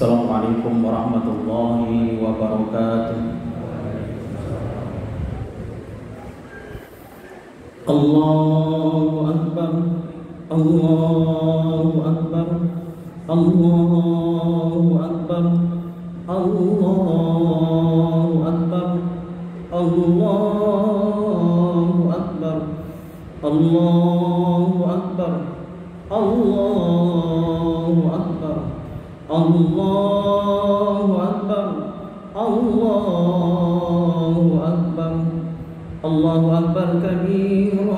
Assalamualaikum warahmatullahi wabarakatuh. Allahu Akbar, Allahu Akbar, Allahu Akbar, Allahu Akbar, Allahu Akbar, Allahu Akbar, Allahu Akbar, Allahu Akbar, Allahu Akbar, Allahu Akbar kabira,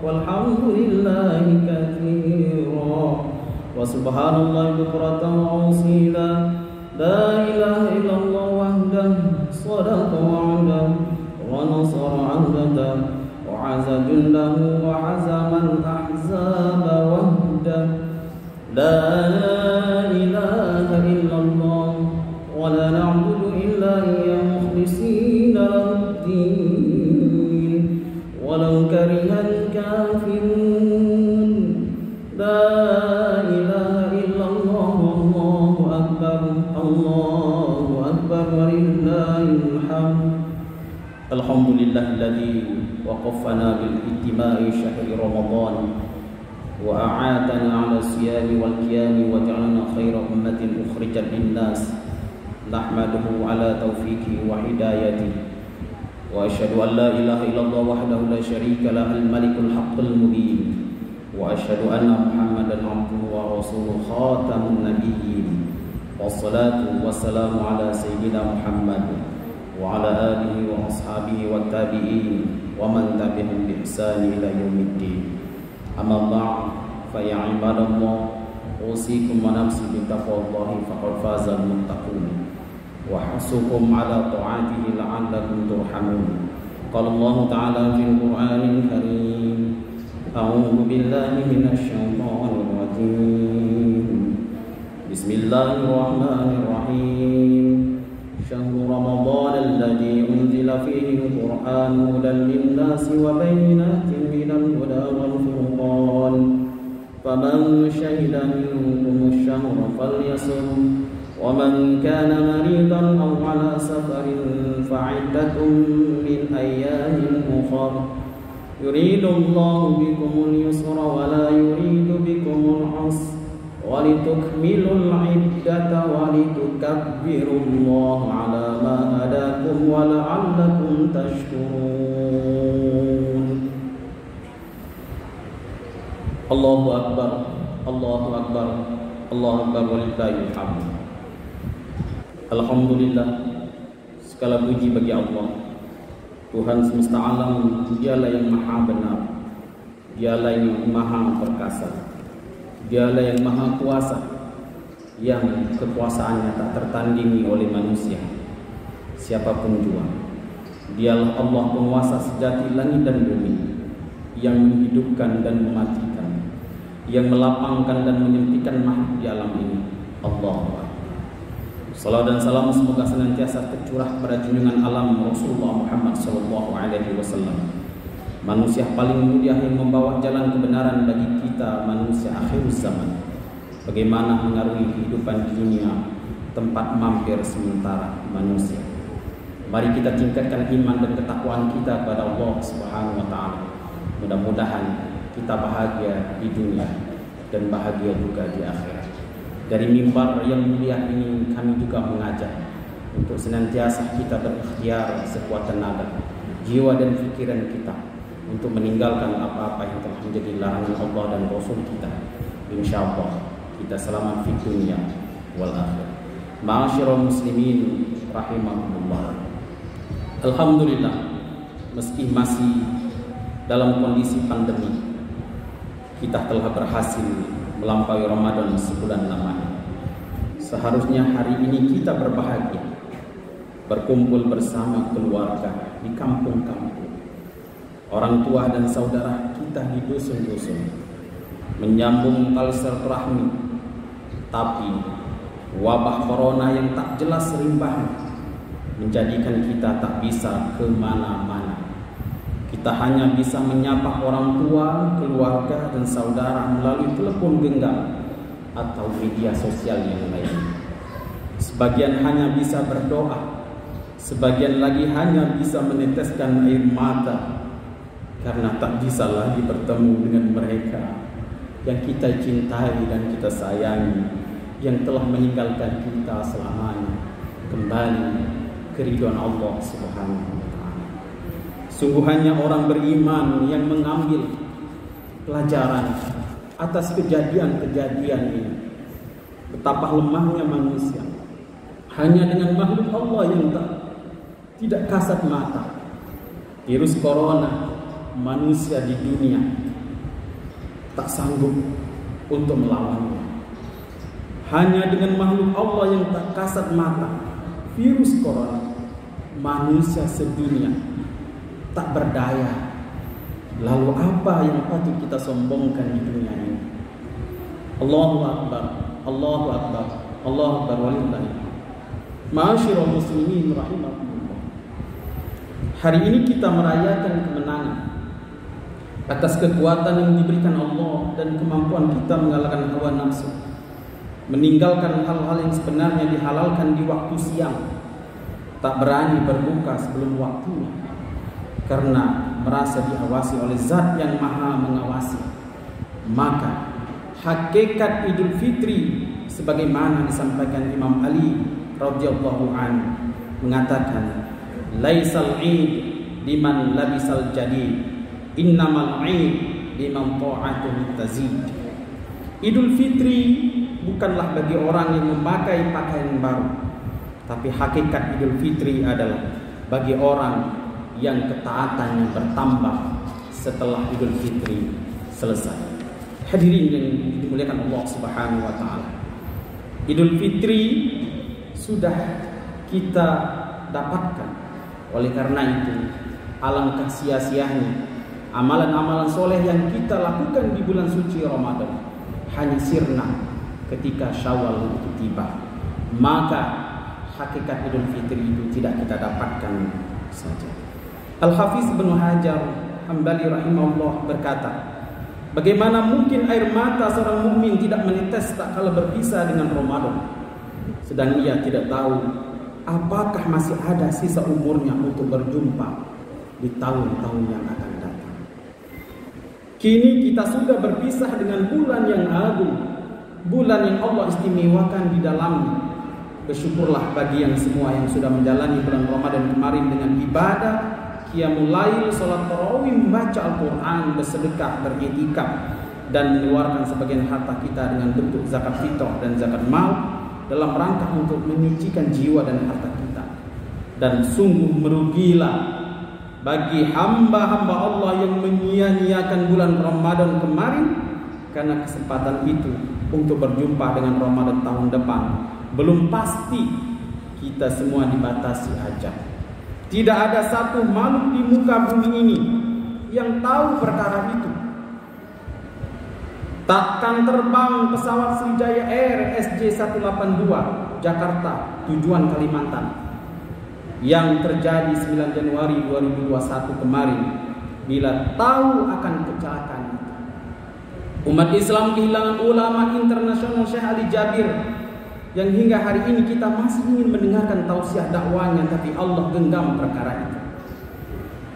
walhamdulillahi katsira, wa subhanallahi bukratan wa asila, la ilaha illallah wahdahu sadaqa wa'ada, wa nasara 'abdahu, wa 'azza jundahu, wa 'azama al-ahzaba wahdahu, la ilaha illallah wa la na'budu illa iyyahu mukhlishina lahu-d-din walau karihal kafirun. La ilaha illallah wallahu akbar, Allahu akbar walillahil hamd. Alhamdulillahilladzi waqafana bil ittima'i syahri Ramadan wa a'adana 'ala siyami wal qiyami wa ja'alna khayra ummatin ukhrijat lin-nas. Nahmaduhu 'ala taufiqi wa hidayati wa asyhadu an la ilaha illallah wahdahu la syarika lah al-malikul haqqul mubin wa asyhadu anna Muhammadan 'abduhu wa rasuluhu khatamun nabiyyin. Wassalatu wassalamu 'ala sayyidina Muhammad wa 'ala alihi wa ashabihi wat tabi'in wa man tabi'ahum bi ihsan ila yaumiddin. Amma ba'd, fa ya ibadallah, usikum wa nafsi bi taqwallahi faqad fazal muttaqun wa hasukum ala ta'atihi la'allakum turhamun. Qala Allah ta'ala fil Qur'anil Karim, a'udzu billahi minasy syaithanir rajim. Bismillahirrahmanirrahim. Syahrul Ramadan alladzi unzila fihi al-Qur'an hudan lin-nasi wa bayyinatin minal huda wal furqan. Faman shahida minkum ash-shahra falyasum wa man kana maridan aw 'ala safarin fa'iddatun min ayyamin ukhra. Yuridu Allahu bikumul yusra wa la yuridu bikumul 'usra wa litukmilul 'iddata wa litukabbirullaha 'ala ma hadakum wa la'allakum tashkurun. Allahu Akbar, Allahu Akbar, Allahu Akbar walillahil hamd. Alhamdulillah, segala puji bagi Allah, Tuhan semesta alam. Dialah yang maha benar, Dialah yang maha perkasa, Dialah yang maha kuasa, yang kekuasaannya tak tertandingi oleh manusia siapapun jua. Dialah Allah penguasa sejati langit dan bumi, yang menghidupkan dan mematikan, yang melapangkan dan menyempitkan makhluk di alam ini. Allah. Salawat dan salam semoga senantiasa tercurah pada junjungan alam Rasulullah Muhammad SAW, manusia paling mulia yang membawa jalan kebenaran bagi kita manusia akhir zaman. Bagaimana mengarungi kehidupan di dunia, tempat mampir sementara manusia. Mari kita tingkatkan iman dan ketakwaan kita kepada Allah Subhanahu wa taala. Mudah-mudahan kita bahagia di dunia dan bahagia juga di akhirat. Dari mimbar yang mulia ini kami juga mengajak untuk senantiasa kita berikhtiar sekuat tenaga, jiwa dan pikiran kita untuk meninggalkan apa-apa yang telah menjadi larangan Allah dan Rasul kita. Insyaallah kita selamat di dunia wal akhirah. Ma'asyiral muslimin rahimakumullah. Alhamdulillah, meski masih dalam kondisi pandemi, kita telah berhasil melampaui Ramadan sebulan lamanya. Seharusnya hari ini kita berbahagia, berkumpul bersama keluarga di kampung-kampung, orang tua dan saudara kita di dusun-dusun, menyambung tali silaturahmi. Tapi wabah corona yang tak jelas rimbahnya menjadikan kita tak bisa kemana-mana. Kita hanya bisa menyapa orang tua, keluarga dan saudara melalui telepon genggam atau media sosial yang lain. Sebagian hanya bisa berdoa, sebagian lagi hanya bisa meneteskan air mata karena tak bisa lagi bertemu dengan mereka yang kita cintai dan kita sayangi, yang telah meninggalkan kita selamanya kembali ke ridwan Allah Subhanahu wa ta'ala. Sungguh hanya orang beriman yang mengambil pelajaran atas kejadian-kejadian ini. Betapa lemahnya manusia. Hanya dengan makhluk Allah yang tidak kasat mata. Virus corona, manusia di dunia tak sanggup untuk melawannya. Hanya dengan makhluk Allah yang tak kasat mata, virus corona, manusia sedunia tak berdaya. Lalu apa yang patut kita sombongkan di dunia ini? Allahu Akbar, Allahu Akbar, Allahu Akbar walillahi. Ma'asyiral muslimin rahimakumullah. Hari ini kita merayakan kemenangan atas kekuatan yang diberikan Allah dan kemampuan kita mengalahkan hawa nafsu, meninggalkan hal-hal yang sebenarnya dihalalkan di waktu siang, tak berani berbuka sebelum waktunya karena merasa diawasi oleh zat yang maha mengawasi. Maka hakikat Idul Fitri sebagaimana disampaikan Imam Ali radhiyallahu anhu mengatakan, laisal id liman labisal jadid, innamal id liman ta'atuhu tazid. Idul Fitri bukanlah bagi orang yang memakai pakaian baru, tapi hakikat Idul Fitri adalah bagi orang yang ketaatannya bertambah setelah Idul Fitri selesai. Hadirin yang dimuliakan Allah Subhanahu wa taala, Idul Fitri sudah kita dapatkan. Oleh karena itu, alangkah sia-sianya amalan-amalan soleh yang kita lakukan di bulan suci Ramadan hanya sirna ketika Syawal itu tiba. Maka hakikat Idul Fitri itu tidak kita dapatkan saja. Al-Hafiz Ibnu Hajar Hambali rahimahullah berkata, bagaimana mungkin air mata seorang mukmin tidak menetes tak kala berpisah dengan Ramadan, sedang ia tidak tahu apakah masih ada sisa umurnya untuk berjumpa di tahun-tahun yang akan datang. Kini kita sudah berpisah dengan bulan yang agung, bulan yang Allah istimewakan di dalamnya. Bersyukurlah bagi yang semua yang sudah menjalani bulan Ramadan kemarin dengan ibadah, qiyamul lail, salat tarawih, membaca Al-Quran, bersedekah, beriktikaf, dan mengeluarkan sebagian harta kita dengan bentuk zakat fitrah dan zakat mal dalam rangka untuk menyucikan jiwa dan harta kita. Dan sungguh merugilah bagi hamba-hamba Allah yang menyia-nyiakan bulan Ramadan kemarin, karena kesempatan itu untuk berjumpa dengan Ramadan tahun depan belum pasti. Kita semua dibatasi ajal. Tidak ada satu makhluk di muka bumi ini yang tahu perkara itu. Takkan terbang pesawat Sriwijaya Air SJ182 Jakarta tujuan Kalimantan yang terjadi 9 Januari 2021 kemarin bila tahu akan kecelakaan itu. Umat Islam kehilangan ulama internasional Syekh Ali Jabir yang hingga hari ini kita masih ingin mendengarkan tausiah dakwanya, tapi Allah genggam perkara itu.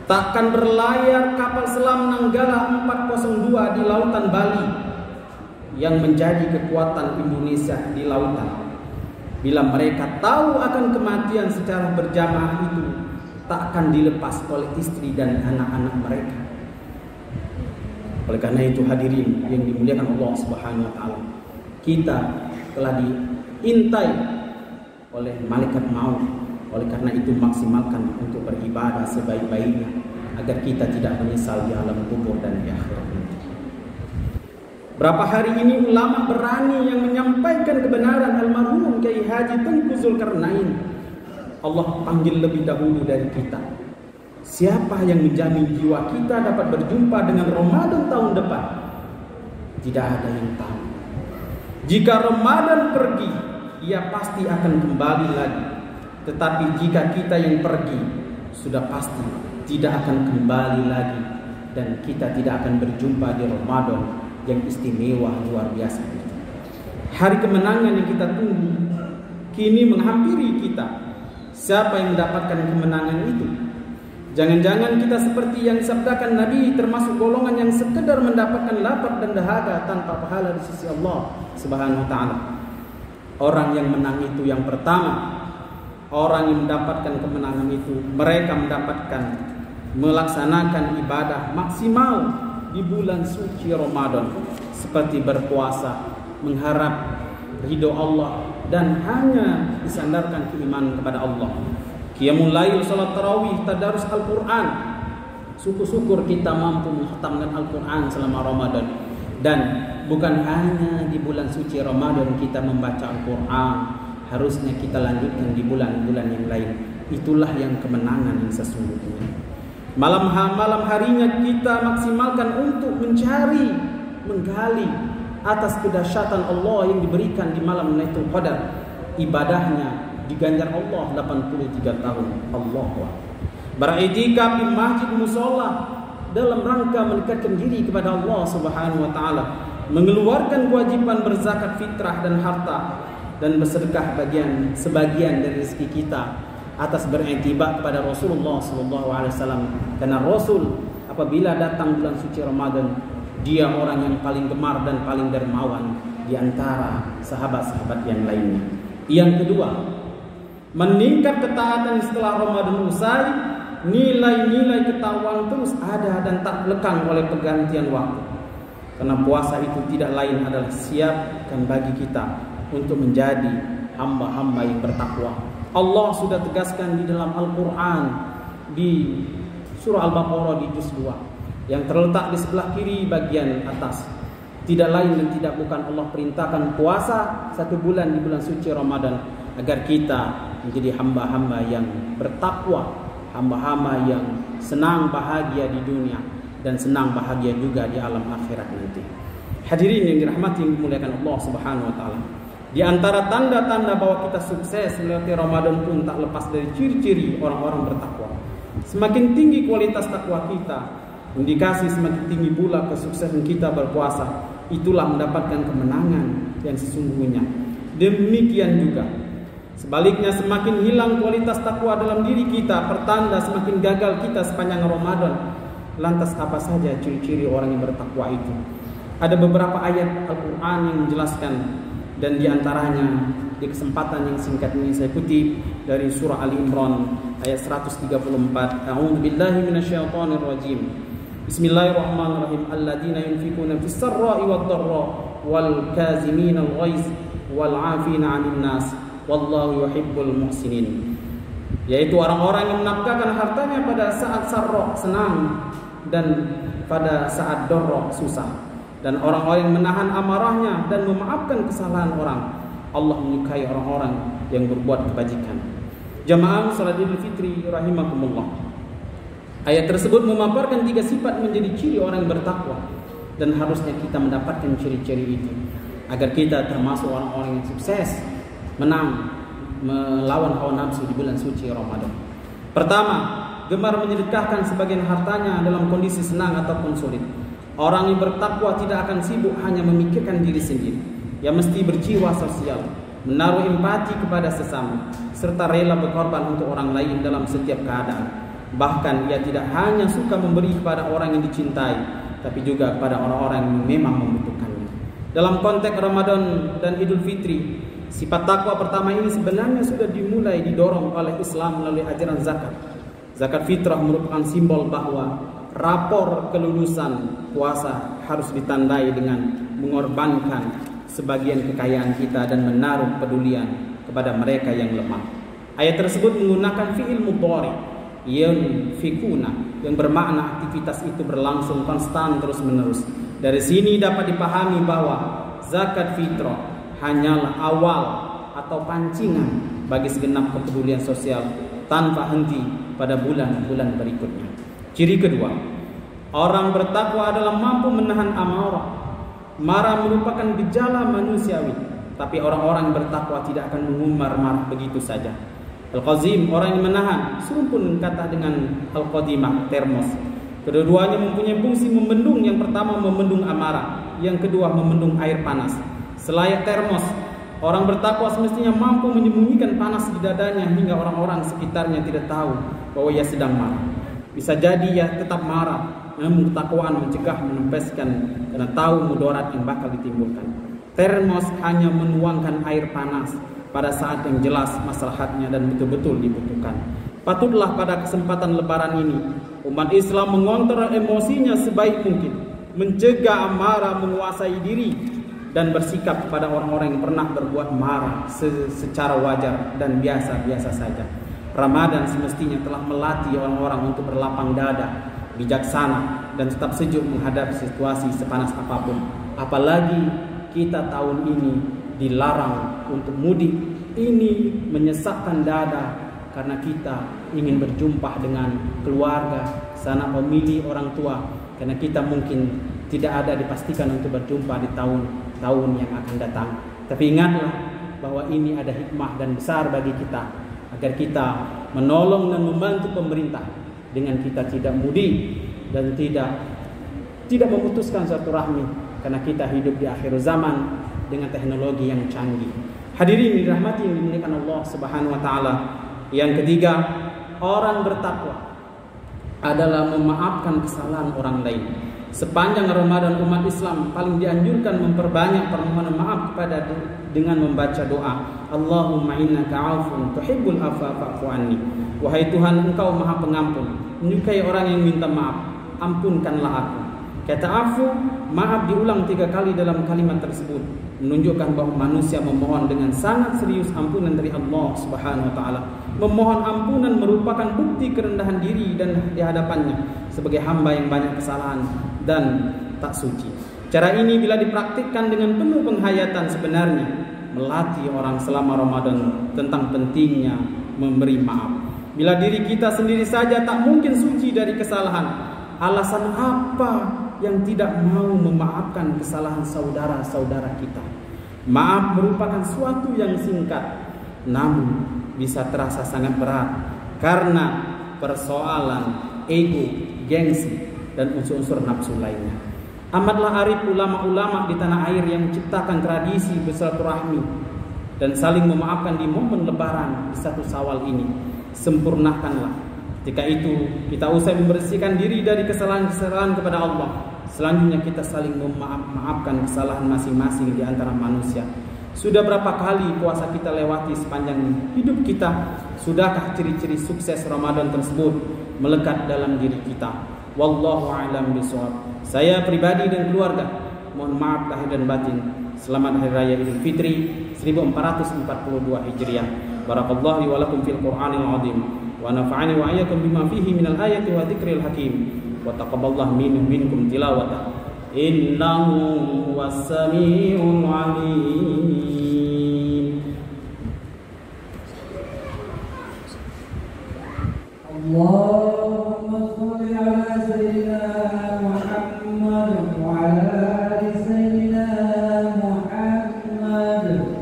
Takkan berlayar kapal selam Nanggala 402 di lautan Bali yang menjadi kekuatan Indonesia di lautan, bila mereka tahu akan kematian secara berjamaah itu tak akan dilepas oleh istri dan anak-anak mereka. Oleh karena itu hadirin yang dimuliakan Allah Subhanahu wa taala, kita telah diintai oleh malaikat maut. Oleh karena itu maksimalkan untuk beribadah sebaik-baiknya agar kita tidak menyesal di alam kubur dan di akhirat nanti. Berapa hari ini ulama berani yang menyampaikan kebenaran almarhum Kiai Haji Tengku Zulkarnain Allah panggil lebih dahulu dari kita. Siapa yang menjamin jiwa kita dapat berjumpa dengan Ramadan tahun depan? Tidak ada yang tahu. Jika Ramadan pergi, ia pasti akan kembali lagi. Tetapi jika kita yang pergi, sudah pasti tidak akan kembali lagi, dan kita tidak akan berjumpa di Ramadan yang istimewa luar biasa itu. Hari kemenangan yang kita tunggu kini menghampiri kita. Siapa yang mendapatkan kemenangan itu? Jangan-jangan kita seperti yang disabdakan Nabi, termasuk golongan yang sekedar mendapatkan lapar dan dahaga tanpa pahala di sisi Allah Subhanahu wa taala. Orang yang menang itu yang pertama, orang yang mendapatkan kemenangan itu mereka mendapatkan melaksanakan ibadah maksimal di bulan suci Ramadan, seperti berpuasa, mengharap ridho Allah dan hanya disandarkan keimanan kepada Allah. Qiyamul lail, salat tarawih, tadarus Al-Quran. Syukur-syukur kita mampu menghatamkan Al-Quran selama Ramadan. Dan bukan hanya di bulan suci Ramadan kita membaca Al-Quran, harusnya kita lanjutkan di bulan-bulan yang lain. Itulah yang kemenangan yang sesungguhnya. Malam harinya kita maksimalkan untuk mencari, menggali atas kedahsyatan Allah yang diberikan di malam Lailatul Qadar. Ibadahnya diganjar Allah 83 tahun. Allah beriktikaf di masjid musola dalam rangka mendekatkan diri kepada Allah Subhanahu wa taala, mengeluarkan kewajiban berzakat fitrah dan harta, dan bersedekah sebagian dari rezeki kita atas beriktibar kepada Rasulullah sallallahu alaihi wasallam. Karena Rasul apabila datang bulan suci Ramadan, dia orang yang paling gemar dan paling dermawan di antara sahabat-sahabat yang lainnya. Yang kedua, meningkat ketaatan setelah Ramadan usai, nilai-nilai ketakwaan terus ada dan tak lekang oleh pergantian waktu. Karena puasa itu tidak lain adalah siapkan bagi kita untuk menjadi hamba-hamba yang bertakwa. Allah sudah tegaskan di dalam Al-Quran di surah Al-Baqarah di juz 2 yang terletak di sebelah kiri bagian atas. Tidak lain dan tidak bukan Allah perintahkan puasa 1 bulan di bulan suci Ramadan agar kita menjadi hamba-hamba yang bertakwa, hamba-hamba yang senang bahagia di dunia dan senang bahagia juga di alam akhirat nanti. Hadirin yang dirahmati dan dimuliakan Allah Subhanahu wa taala. Di antara tanda-tanda bahwa kita sukses melewati Ramadan pun tak lepas dari ciri-ciri orang-orang bertakwa. Semakin tinggi kualitas takwa kita, indikasi semakin tinggi pula kesuksesan kita berpuasa. Itulah mendapatkan kemenangan yang sesungguhnya. Demikian juga sebaliknya, semakin hilang kualitas takwa dalam diri kita, pertanda semakin gagal kita sepanjang Ramadan. Lantas apa saja ciri-ciri orang yang bertakwa itu? Ada beberapa ayat Al-Quran yang menjelaskan, dan diantaranya di kesempatan yang singkat ini saya kutip dari surah Ali Imran ayat 134. A'udzubillahi minasyaitonirrajim. Bismillahirrahmanirrahim. Alladzina yunfikuna fis sarra'i wad dharra wal kaziminal ghaiz wal 'afina 'anil nas wallahu yuhibbul muhsinin. Yaitu orang-orang yang menafkahkan hartanya pada saat sarra senang dan pada saat dharra susah, dan orang-orang yang menahan amarahnya dan memaafkan kesalahan orang. Allah menyukai orang-orang yang berbuat kebajikan. Jamaah salat Idul Fitri rahimakumullah. Ayat tersebut memaparkan 3 sifat menjadi ciri orang yang bertakwa, dan harusnya kita mendapatkan ciri-ciri itu agar kita termasuk orang-orang yang sukses menang melawan hawa nafsu di bulan suci Ramadan. Pertama, gemar menyedekahkan sebagian hartanya dalam kondisi senang ataupun sulit. Orang yang bertakwa tidak akan sibuk hanya memikirkan diri sendiri. Ia mesti berjiwa sosial, menaruh empati kepada sesama, serta rela berkorban untuk orang lain dalam setiap keadaan. Bahkan ia tidak hanya suka memberi kepada orang yang dicintai, tapi juga kepada orang-orang yang memang membutuhkannya. Dalam konteks Ramadan dan Idul Fitri, sifat takwa pertama ini sebenarnya sudah dimulai didorong oleh Islam melalui ajaran zakat. Zakat fitrah merupakan simbol bahwa rapor kelulusan puasa harus ditandai dengan mengorbankan sebagian kekayaan kita dan menaruh pedulian kepada mereka yang lemah. Ayat tersebut menggunakan fi'il mudhari yunfikuna yang bermakna aktivitas itu berlangsung konstan terus-menerus. Dari sini dapat dipahami bahwa zakat fitrah hanyalah awal atau pancingan bagi segenap kepedulian sosial tanpa henti pada bulan-bulan berikutnya. Ciri kedua, orang bertakwa adalah mampu menahan amarah. Marah merupakan gejala manusiawi, tapi orang-orang bertakwa tidak akan mengumbar marah begitu saja. Al-Qazim, orang yang menahan, serumpun kata dengan Al-Qadimah, termos. Kedua-duanya mempunyai fungsi membendung. Yang pertama membendung amarah, yang kedua membendung air panas. Selayak termos, Orang bertakwa semestinya mampu menyembunyikan panas di dadanya hingga orang-orang sekitarnya tidak tahu bahwa ia sedang marah. Bisa jadi ia tetap marah, namun ketakwaan mencegah menempeskan karena tahu mudarat yang bakal ditimbulkan. Termos hanya menuangkan air panas pada saat yang jelas maslahatnya dan betul-betul dibutuhkan. Patutlah pada kesempatan lebaran ini umat Islam mengontrol emosinya sebaik mungkin, mencegah amarah menguasai diri, dan bersikap kepada orang-orang yang pernah berbuat marah secara wajar dan biasa-biasa saja. Ramadan semestinya telah melatih orang-orang untuk berlapang dada, bijaksana, dan tetap sejuk menghadapi situasi sepanas apapun. Apalagi kita tahun ini dilarang untuk mudik. Ini menyesakkan dada karena kita ingin berjumpa dengan keluarga, sanak famili, orang tua, karena kita mungkin tidak ada dipastikan untuk berjumpa di tahun yang akan datang. Tapi ingatlah bahwa ini ada hikmah dan besar bagi kita, agar kita menolong dan membantu pemerintah dengan kita tidak mudik dan tidak memutuskan silaturahmi, karena kita hidup di akhir zaman dengan teknologi yang canggih. Hadirin dirahmati yang dimuliakan Allah Subhanahu wa taala. Yang ketiga, orang bertakwa adalah memaafkan kesalahan orang lain. Sepanjang Ramadan umat Islam paling dianjurkan memperbanyak permohonan maaf kepada dengan membaca doa, Allahumma innaka 'afun tuhibbul afwa fa'fu anni. Wahai Tuhan, Engkau Maha Pengampun, menyukai orang yang minta maaf, ampunkanlah aku. Kata afu, maaf diulang 3 kali dalam kalimat tersebut, menunjukkan bahwa manusia memohon dengan sangat serius ampunan dari Allah Subhanahu wa taala. Memohon ampunan merupakan bukti kerendahan diri dan di hadapannya sebagai hamba yang banyak kesalahan dan tak suci. Cara ini bila dipraktikkan dengan penuh penghayatan sebenarnya melatih orang selama Ramadan tentang pentingnya memberi maaf. Bila diri kita sendiri saja tak mungkin suci dari kesalahan, alasan apa yang tidak mau memaafkan kesalahan saudara-saudara kita? Maaf merupakan suatu yang singkat, namun bisa terasa sangat berat karena persoalan ego, gengsi, dan unsur-unsur nafsu lainnya. Amatlah arif ulama-ulama di tanah air yang menciptakan tradisi bersilaturahmi dan saling memaafkan di momen lebaran di 1 Syawal ini. Sempurnakanlah. Ketika itu kita usai membersihkan diri dari kesalahan-kesalahan kepada Allah. Selanjutnya kita saling memaafkan kesalahan masing-masing di antara manusia. Sudah berapa kali puasa kita lewati sepanjang hidup kita? Sudahkah ciri-ciri sukses Ramadan tersebut melekat dalam diri kita? Wallahu a'lam bishawab. Saya pribadi dan keluarga mohon maaf lahir dan batin. Selamat Hari Raya Idul Fitri 1442 Hijriah. Barakallahu li wa lakum fil Qur'anil azim wa nafa'ani wa iyyakum bima fihi minal ayati wa dzikril hakim. Wa taqabbalallahu minkum tilawata innahu was-sami'ul 'alim. Allahumma shalli ala sayyidina Muhammad wa ala ali sayyidina Muhammad.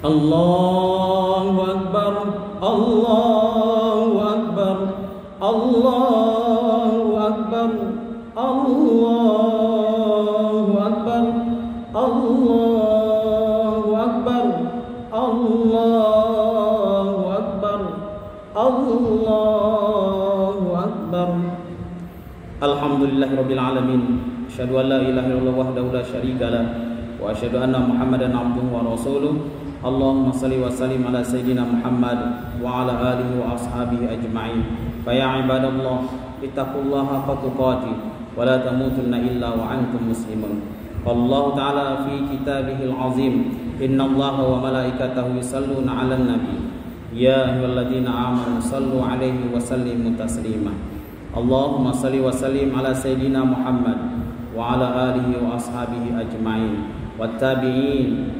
Allahu Akbar, Allahu Akbar, Allahu Akbar, Allahu Akbar, Allahu Akbar, Allahu Akbar, Allahu Akbar. Alhamdulillahirabbil alamin. Asyhadu an la ilaha illallah wahdahu la syarika lah wa asyhadu anna Muhammadan abduhu wa rasuluh. Allahumma salli wa sallim ala sayyidina Muhammad wa ala alihi wa ashabihi ajma'in. Fa ya ibadallah ittaqullaha haqqa tuqatih wa la tamutunna illa wa antum muslimun. Allah ta'ala fi kitabihil azim, innallaha wa malaikatahu yusalluna 'alan nabi ya ayyuhalladzina amanu sallu 'alaihi wa sallimu taslima. Allahumma salli wa sallim ala sayyidina Muhammad wa ala alihi wa ashabihi ajma'in. Wattabi'in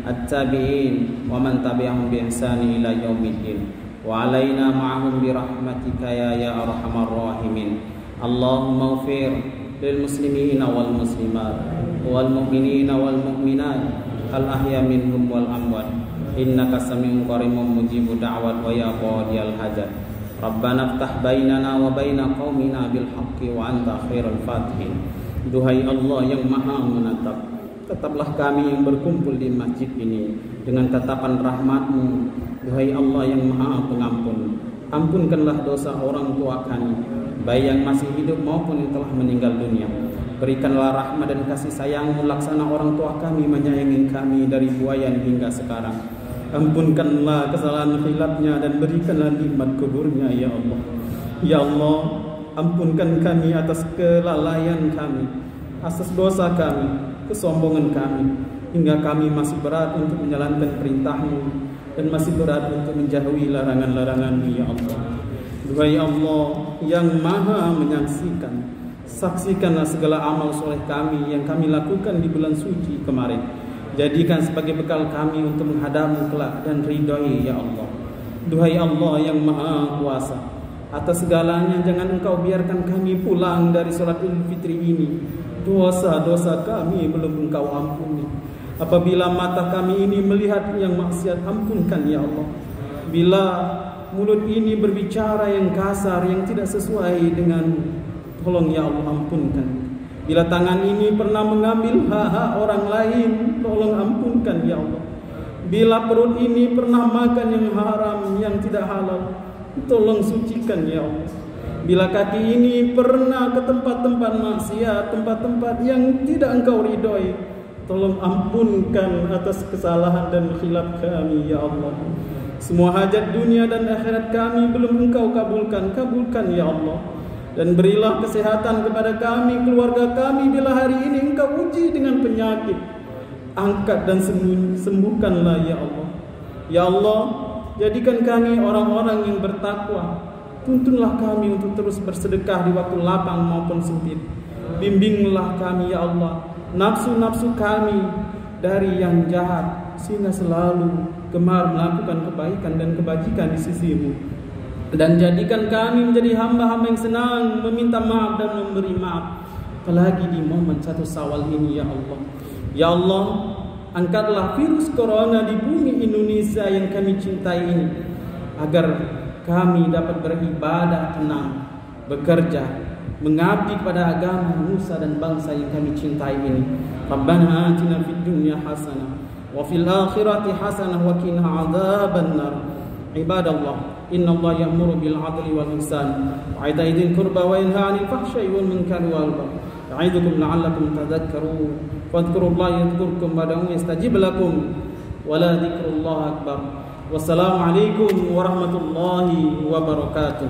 at-tabi'in wa man tabi'ahum bi ihsani ila yaumiddin wa alaina ma'ahum bi rahmatika ya arhamar rahimin. Allahumma ighfir lil muslimina wal muslimat wal mu'minina wal mu'minat al ahya minhum wal amwat innaka sami'un qariibun mujibu da'wat wa ya qadiyal hajat. Rabbana iftah bainana wa baina qaumina bil haqqi wa anta khairul fatihin. Duhai Allah yang maha menatap, tetaplah kami yang berkumpul di masjid ini dengan tatapan rahmat-Mu. Duhai Allah yang maha pengampun, ampunkanlah dosa orang tua kami, baik yang masih hidup maupun yang telah meninggal dunia. Berikanlah rahmat dan kasih sayang-Mu laksana orang tua kami menyayangi kami dari buayan hingga sekarang. Ampunkanlah kesalahan khilafnya dan berikanlah nikmat kuburnya ya Allah. Ya Allah, ampunkan kami atas kelalaian kami, atas dosa kami, kesombongan kami, hingga kami masih berat untuk menjalankan perintah-Mu dan masih berat untuk menjauhi larangan-larangan-Mu ya Allah. Duhai Allah yang maha menyaksikan, saksikanlah segala amal soleh kami yang kami lakukan di bulan suci kemarin. Jadikan sebagai bekal kami untuk menghadap-Mu kelak dan ridhoi ya Allah. Duhai Allah yang maha kuasa, atas segalanya jangan Engkau biarkan kami pulang dari sholat Idul Fitri ini dosa-dosa kami belum Engkau ampuni. Apabila mata kami ini melihat yang maksiat, ampunkan ya Allah. Bila mulut ini berbicara yang kasar, yang tidak sesuai dengan, tolong ya Allah ampunkan. Bila tangan ini pernah mengambil hak-hak orang lain, tolong ampunkan ya Allah. Bila perut ini pernah makan yang haram, yang tidak halal, tolong sucikan ya Allah. Bila kaki ini pernah ke tempat-tempat maksiat, tempat-tempat yang tidak Engkau ridhoi, tolong ampunkan atas kesalahan dan khilaf kami ya Allah. Semua hajat dunia dan akhirat kami belum Engkau kabulkan, kabulkan ya Allah. Dan berilah kesehatan kepada kami, keluarga kami bila hari ini Engkau uji dengan penyakit. Angkat dan sembuhkanlah ya Allah. Ya Allah, jadikan kami orang-orang yang bertakwa. Tuntunlah kami untuk terus bersedekah di waktu lapang maupun sempit. Bimbinglah kami ya Allah, nafsu-nafsu kami dari yang jahat, sehingga selalu gemar melakukan kebaikan dan kebajikan di sisi-Mu. Dan jadikan kami menjadi hamba-hamba yang senang meminta maaf dan memberi maaf, apalagi di momen 1 Syawal ini ya Allah. Ya Allah, angkatlah virus corona di bumi Indonesia yang kami cintai ini, agar kami dapat beribadah tenang, bekerja, mengabdi kepada agama, nusa dan bangsa yang kami cintai ini. Rabbana atina fid dunya hasanah wa fil akhirati hasanah wa qina adzabannar. Ibadallah, innallaha ya'muru bil 'adli wal ihsan wa ita'i dzil qurba wa yanha 'anil fahsya'i wal munkari wal baghi. Ya'idukum la'allakum tadhakkarun. Fadhkurullaha yadhkurkum wad'uuhu yastajib lakum wa la dzikrullahi akbar. Wassalamu alaikum warahmatullahi wabarakatuh.